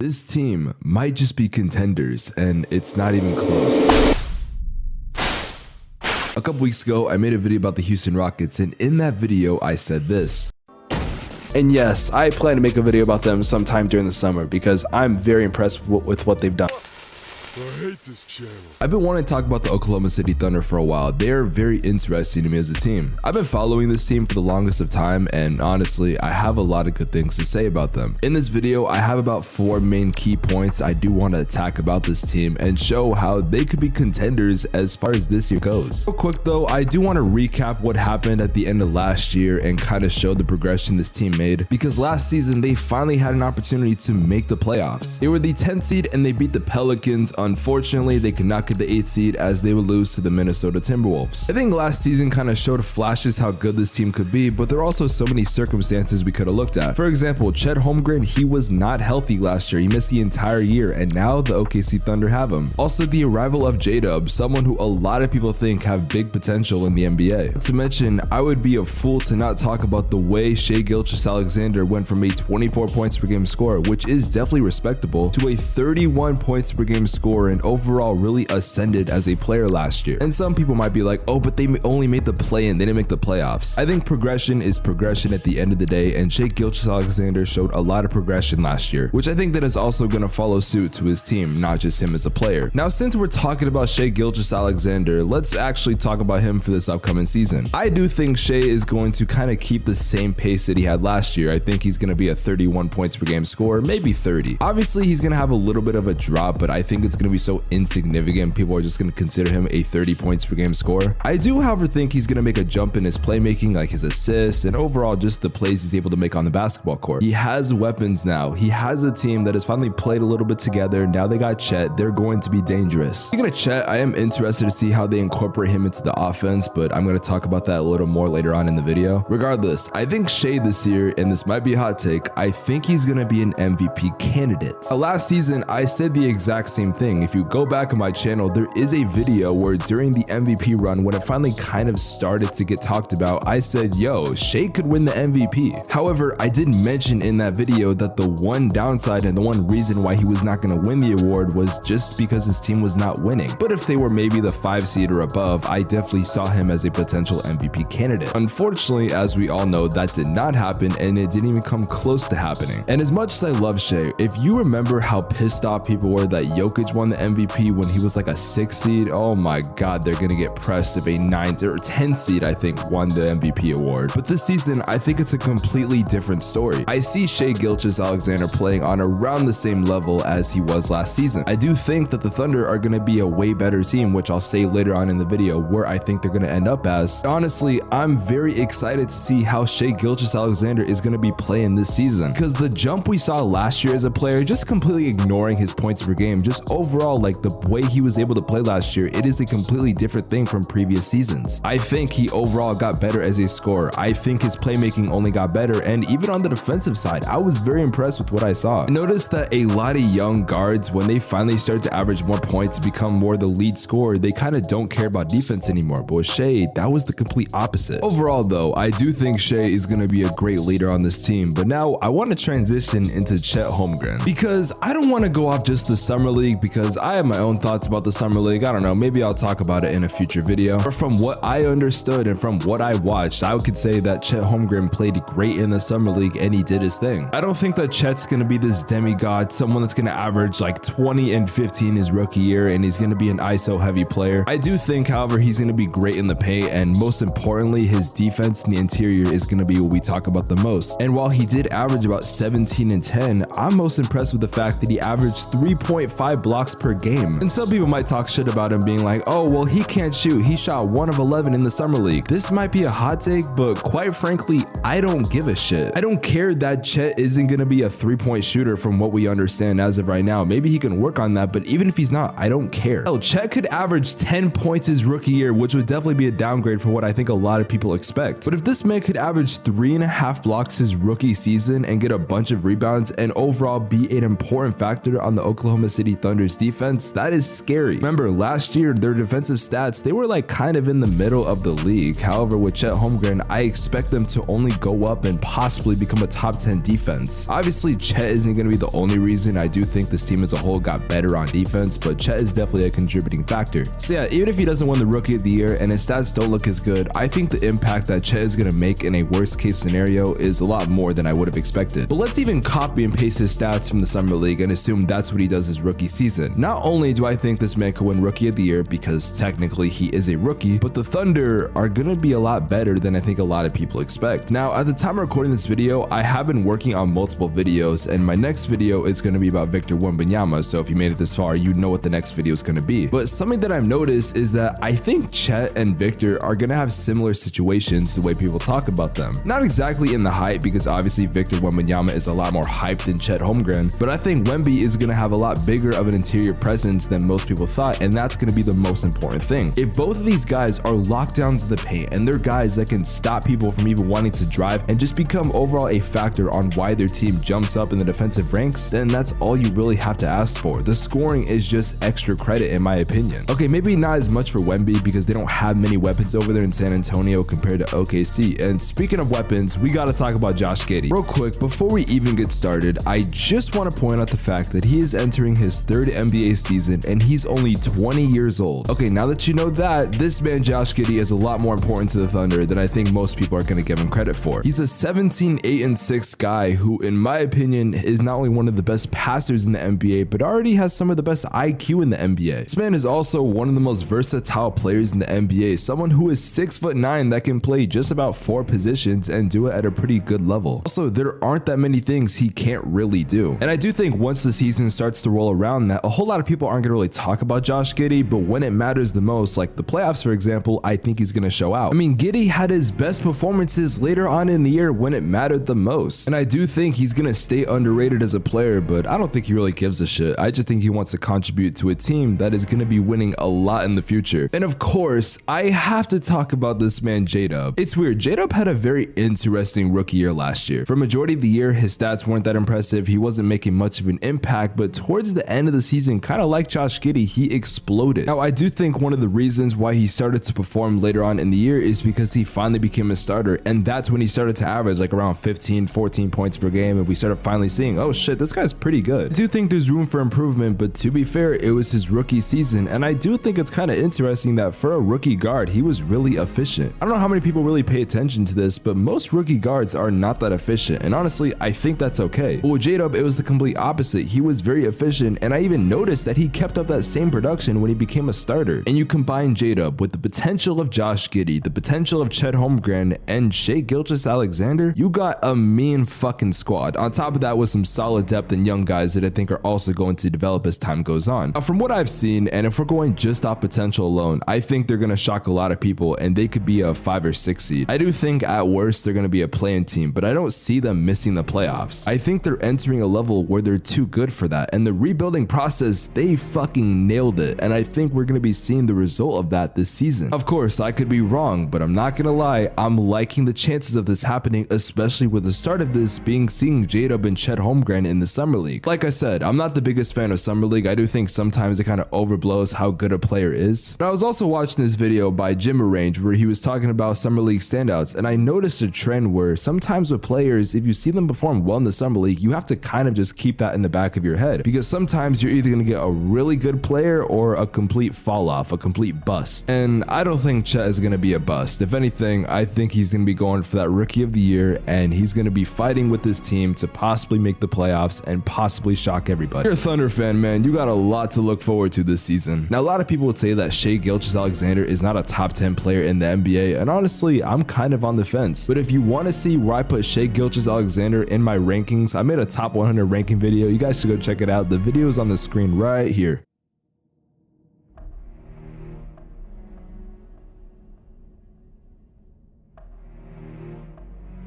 This team might just be contenders, and it's not even close. A couple weeks ago, I made a video about the Houston Rockets, and in that video, I said this. And yes, I plan to make a video about them sometime during the summer because I'm very impressed with what they've done. I hate this channel. I've been wanting to talk about the Oklahoma City Thunder for a while. They're very interesting to me as a team. I've been following this team for the longest of time, and honestly, I have a lot of good things to say about them. In this video, I have about 4 main key points I do want to attack about this team and show how they could be contenders as far as this year goes. Real quick though, I do want to recap what happened at the end of last year and kind of show the progression this team made, because last season they finally had an opportunity to make the playoffs. They were the 10th seed and they beat the Pelicans. Unfortunately, they could not get the 8th seed as they would lose to the Minnesota Timberwolves. I think last season kind of showed flashes how good this team could be, but there are also so many circumstances we could have looked at. For example, Chet Holmgren, he was not healthy last year. He missed the entire year, and now the OKC Thunder have him. Also, the arrival of J-Dub, someone who a lot of people think have big potential in the NBA. Not to mention, I would be a fool to not talk about the way Shai Gilgeous-Alexander went from a 24 points per game scorer, which is definitely respectable, to a 31 points per game scorer, and overall really ascended as a player last year. And some people might be like, oh, but they only made the play-in, they didn't make the playoffs. I think progression is progression at the end of the day, and Shai Gilgeous-Alexander showed a lot of progression last year, which I think that is also going to follow suit to his team, not just him as a player. Now, since we're talking about Shai Gilgeous-Alexander, let's actually talk about him for this upcoming season. I do think Shai is going to kind of keep the same pace that he had last year. I think he's going to be a 31 points per game scorer, maybe 30. Obviously, he's going to have a little bit of a drop, but I think it's going to be so insignificant, people are just going to consider him a 30 points per game scorer. I do, however, think he's going to make a jump in his playmaking, like his assists, and overall just the plays he's able to make on the basketball court. He has weapons now. He has a team that has finally played a little bit together. Now they got Chet. They're going to be dangerous. Speaking of Chet, I am interested to see how they incorporate him into the offense, but I'm going to talk about that a little more later on in the video. Regardless, I think Shai this year, and this might be a hot take, I think he's going to be an MVP candidate. Last season, I said the exact same thing. If you go back on my channel, there is a video where during the MVP run, when it finally kind of started to get talked about, I said, yo, Shai could win the MVP. However, I did mention in that video that the one downside and the one reason why he was not going to win the award was just because his team was not winning. But if they were maybe the 5 seed or above, I definitely saw him as a potential MVP candidate. Unfortunately, as we all know, that did not happen, and it didn't even come close to happening. And as much as I love Shai, if you remember how pissed off people were that Jokic won the MVP when he was like a 6 seed, oh my god, they're gonna get pressed if a 9 or 10 seed, I think, won the MVP award. But this season, I think it's a completely different story. I see Shai Gilgeous-Alexander playing on around the same level as he was last season. I do think that the Thunder are gonna be a way better team, which I'll say later on in the video where I think they're gonna end up as. Honestly, I'm very excited to see how Shai Gilgeous-Alexander is gonna be playing this season, because the jump we saw last year as a player, just completely ignoring his points per game, just overall, like the way he was able to play last year, it is a completely different thing from previous seasons. I think he overall got better as a scorer. I think his playmaking only got better, and even on the defensive side, I was very impressed with what I saw. Notice that a lot of young guards, when they finally start to average more points, become more the lead scorer, they kind of don't care about defense anymore. But with Shai, that was the complete opposite. Overall though, I do think Shai is going to be a great leader on this team, but now I want to transition into Chet Holmgren, because I don't want to go off just the summer league, because I have my own thoughts about the summer league. I don't know, maybe I'll talk about it in a future video. But from what I understood and from what I watched, I could say that Chet Holmgren played great in the summer league and he did his thing. I don't think that Chet's going to be this demigod, someone that's going to average like 20 and 15 his rookie year and he's going to be an ISO heavy player. I do think, however, he's going to be great in the paint, and most importantly, his defense in the interior is going to be what we talk about the most. And while he did average about 17 and 10, I'm most impressed with the fact that he averaged 3.5 blocks per game. And some people might talk shit about him being like, oh, well, he can't shoot. He shot 1 of 11 in the summer league. This might be a hot take, but quite frankly, I don't give a shit. I don't care that Chet isn't going to be a 3-point shooter from what we understand as of right now. Maybe he can work on that, but even if he's not, I don't care. Hell, Chet could average 10 points his rookie year, which would definitely be a downgrade for what I think a lot of people expect. But if this man could average 3.5 blocks his rookie season and get a bunch of rebounds and overall be an important factor on the Oklahoma City Thunder's defense, that is scary. Remember, last year, their defensive stats, they were like kind of in the middle of the league. However, with Chet Holmgren, I expect them to only go up and possibly become a top 10 defense. Obviously, Chet isn't going to be the only reason. I do think this team as a whole got better on defense, but Chet is definitely a contributing factor. So yeah, even if he doesn't win the Rookie of the Year and his stats don't look as good, I think the impact that Chet is going to make in a worst case scenario is a lot more than I would have expected. But let's even copy and paste his stats from the Summer League and assume that's what he does his rookie season. Not only do I think this man could win Rookie of the Year because technically he is a rookie, but the Thunder are going to be a lot better than I think a lot of people expect. Now, at the time of recording this video, I have been working on multiple videos, and my next video is going to be about Victor Wembanyama, so if you made it this far, you know what the next video is going to be. But something that I've noticed is that I think Chet and Victor are going to have similar situations the way people talk about them. Not exactly in the hype, because obviously Victor Wembanyama is a lot more hyped than Chet Holmgren, but I think Wemby is going to have a lot bigger of an interior presence than most people thought, and that's going to be the most important thing. If both of these guys are locked down to the paint and they're guys that can stop people from even wanting to drive and just become overall a factor on why their team jumps up in the defensive ranks, then that's all you really have to ask for. The scoring is just extra credit in my opinion. Okay, maybe not as much for Wemby because they don't have many weapons over there in San Antonio compared to OKC. And speaking of weapons, we got to talk about Josh Giddey. Real quick, before we even get started, I just want to point out the fact that he is entering his third NBA season and he's only 20 years old. Okay, now that you know that, this man Josh Giddey is a lot more important to the Thunder than I think most people are going to give him credit for. He's a 17-8-6 guy who, in my opinion, is not only one of the best passers in the NBA, but already has some of the best IQ in the NBA. This man is also one of the most versatile players in the NBA, someone who is 6'9" that can play just about 4 positions and do it at a pretty good level. Also, there aren't that many things he can't really do. And I do think once the season starts to roll around that a whole lot of people aren't going to really talk about Josh Giddey, but when it matters the most, like the playoffs for example, I think he's going to show out. I mean, Giddey had his best performances later on in the year when it mattered the most. And I do think he's going to stay underrated as a player, but I don't think he really gives a shit. I just think he wants to contribute to a team that is going to be winning a lot in the future. And of course, I have to talk about this man J-Dub. It's weird, J-Dub had a very interesting rookie year last year. For majority of the year, his stats weren't that impressive. He wasn't making much of an impact, but towards the end of the season, kind of like Josh Giddey, he exploded. Now, I do think one of the reasons why he started to perform later on in the year is because he finally became a starter, and that's when he started to average like around 15-14 points per game, and we started finally seeing, oh shit, this guy's pretty good. I do think there's room for improvement, but to be fair, it was his rookie season, and I do think it's kind of interesting that for a rookie guard, he was really efficient. I don't know how many people really pay attention to this, but most rookie guards are not that efficient, and honestly, I think that's okay. But with J-Dub, it was the complete opposite. He was very efficient, and I even noticed that he kept up that same production when he became a starter. And you combine J-Dub with the potential of Josh Giddey, the potential of Chet Holmgren, and Shai Gilgeous-Alexander, you got a mean fucking squad. On top of that was some solid depth and young guys that I think are also going to develop as time goes on. Now, from what I've seen, and if we're going just off potential alone, I think they're going to shock a lot of people and they could be a 5 or 6 seed. I do think at worst they're going to be a play-in team, but I don't see them missing the playoffs. I think they're entering a level where they're too good for that, and the rebuilding process, they fucking nailed it, and I think we're going to be seeing the result of that this season. Of course, I could be wrong, but I'm not going to lie, I'm liking the chances of this happening, especially with the start of this being seeing J-Dub and Chet Holmgren in the Summer League. Like I said, I'm not the biggest fan of Summer League. I do think sometimes it kind of overblows how good a player is. But I was also watching this video by Jim Arrange where he was talking about Summer League standouts, and I noticed a trend where sometimes with players, if you see them perform well in the Summer League, you have to kind of just keep that in the back of your head, because sometimes you're either going to get a really good player or a complete fall off, a complete bust. And I don't think Chet is going to be a bust. If anything, I think he's going to be going for that Rookie of the Year, and he's going to be fighting with this team to possibly make the playoffs and possibly shock everybody. If you're a Thunder fan, man, you got a lot to look forward to this season. Now, a lot of people would say that Shai Gilgeous-Alexander is not a top 10 player in the NBA, and honestly, I'm kind of on the fence. But if you want to see where I put Shai Gilgeous-Alexander in my rankings, I made a top 100 ranking video. You guys should go check it out. The video is on the screen right here.